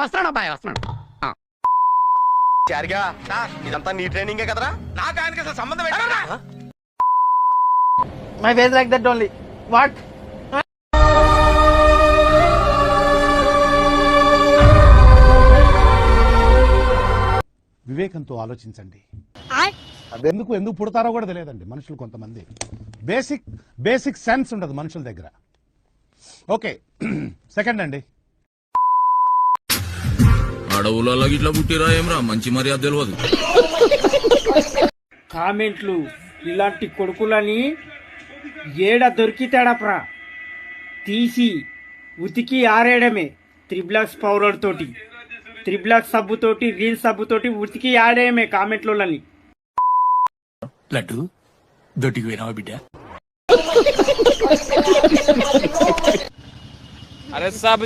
వస్తున్నాడు అబ్బాయి వస్తున్నాడు. చారిగా ఇదంతా నీ ట్రైనింగే కదరా? నాకు ఆయనకి అసలు సంబంధం ఏంటరా? My face like that only. What? వివేకంతో ఆలోచించండి. ఎందుకు పుడతారో కూడా తెలియదండి మనుషులు. కొంతమంది బేసిక్ సెన్స్ ఉండదు మనుషుల దగ్గర. ఓకే, సెకండ్ అండి. అడవులలో ఇట్లా పుట్టిరా ఏమరా, మంచి మర్యాద తెలియదు. కామెంట్లు ఇలాంటి కొడుకులని ఏడ దొరికితాడప్రా తీసి ఉతికి ఆరేయడమే. త్రిబ్లాక్స్ పౌడర్ తోటి, త్రిబ్లాక్స్ సబ్బుతోటి, రీల్ సబ్బుతోటి ఉతికి ఆడేయమే కామెంట్లని. లడ్డు దొడ్డికి పోయినావా బిడ్డ? అరే సబ్